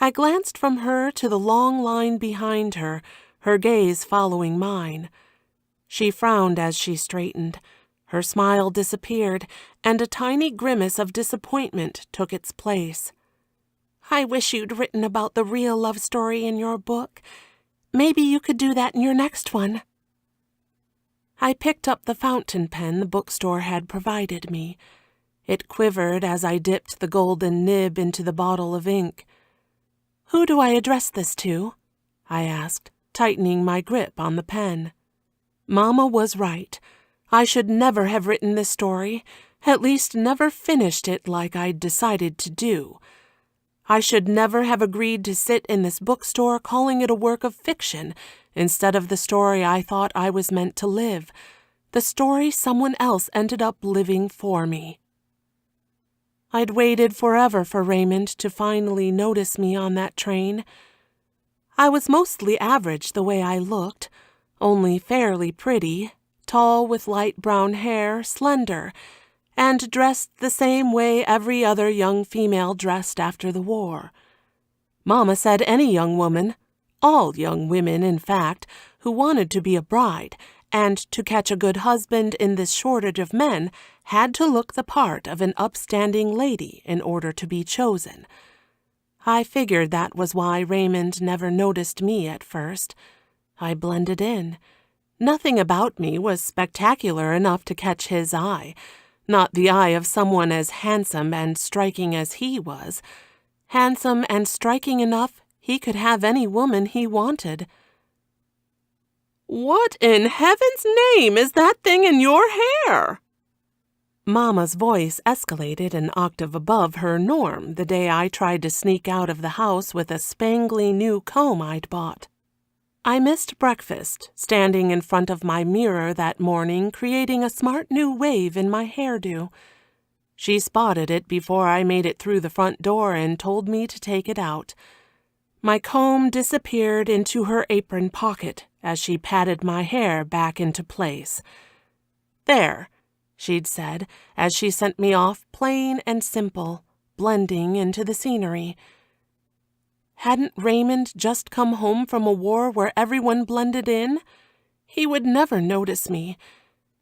I glanced from her to the long line behind her, her gaze following mine. She frowned as she straightened. Her smile disappeared, and a tiny grimace of disappointment took its place. "I wish you'd written about the real love story in your book. Maybe you could do that in your next one." I picked up the fountain pen the bookstore had provided me. It quivered as I dipped the golden nib into the bottle of ink. "Who do I address this to?" I asked, tightening my grip on the pen. Mama was right. I should never have written this story, at least never finished it like I'd decided to do. I should never have agreed to sit in this bookstore calling it a work of fiction instead of the story I thought I was meant to live, the story someone else ended up living for me. I'd waited forever for Raymond to finally notice me on that train. I was mostly average the way I looked, only fairly pretty, tall with light brown hair, slender, and dressed the same way every other young female dressed after the war. Mama said any young woman, all young women in fact, who wanted to be a bride and to catch a good husband in this shortage of men had to look the part of an upstanding lady in order to be chosen. I figured that was why Raymond never noticed me at first. I blended in. Nothing about me was spectacular enough to catch his eye, not the eye of someone as handsome and striking as he was. Handsome and striking enough he could have any woman he wanted. "What in heaven's name is that thing in your hair?" Mama's voice escalated an octave above her norm the day I tried to sneak out of the house with a spangly new comb I'd bought. I missed breakfast, standing in front of my mirror that morning creating a smart new wave in my hairdo. She spotted it before I made it through the front door and told me to take it out. My comb disappeared into her apron pocket as she patted my hair back into place. "There," she'd said, as she sent me off plain and simple, blending into the scenery. Hadn't Raymond just come home from a war where everyone blended in? He would never notice me.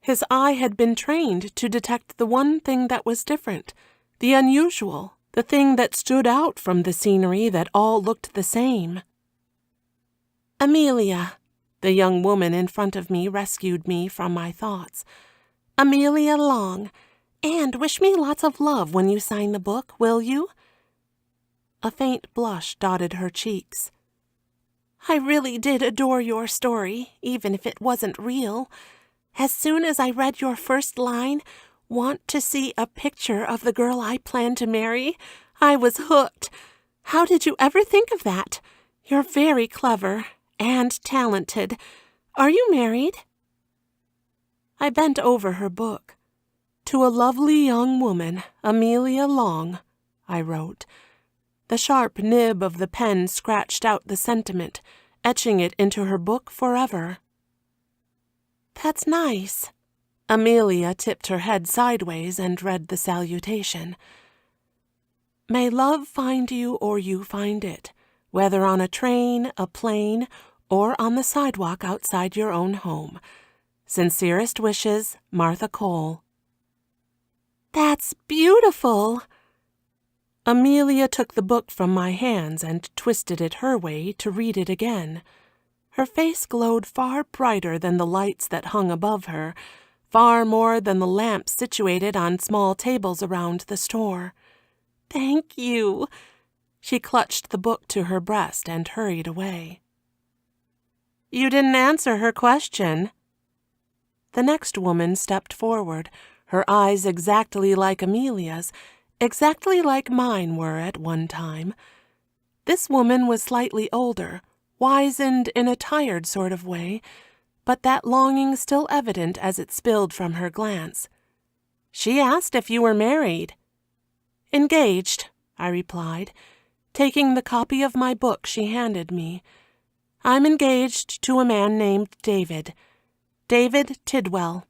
His eye had been trained to detect the one thing that was different, the unusual, the thing that stood out from the scenery that all looked the same. "Amelia," the young woman in front of me rescued me from my thoughts. "Amelia Long. And wish me lots of love when you sign the book, will you?" A faint blush dotted her cheeks. "I really did adore your story, even if it wasn't real. As soon as I read your first line, 'Want to see a picture of the girl I plan to marry,' I was hooked. How did you ever think of that? You're very clever and talented. Are you married?" I bent over her book. "To a lovely young woman, Amelia Long," I wrote. The sharp nib of the pen scratched out the sentiment, etching it into her book forever. "That's nice." Amelia tipped her head sideways and read the salutation. "May love find you or you find it, whether on a train, a plane, or on the sidewalk outside your own home. Sincerest wishes, Martha Cole." "That's beautiful." Amelia took the book from my hands and twisted it her way to read it again. Her face glowed far brighter than the lights that hung above her, far more than the lamps situated on small tables around the store. "Thank you." She clutched the book to her breast and hurried away. "You didn't answer her question." The next woman stepped forward, her eyes exactly like Amelia's, exactly like mine were at one time. This woman was slightly older, wizened in a tired sort of way, but that longing still evident as it spilled from her glance. "She asked if you were married." "Engaged," I replied, taking the copy of my book she handed me. "I'm engaged to a man named David Tidwell."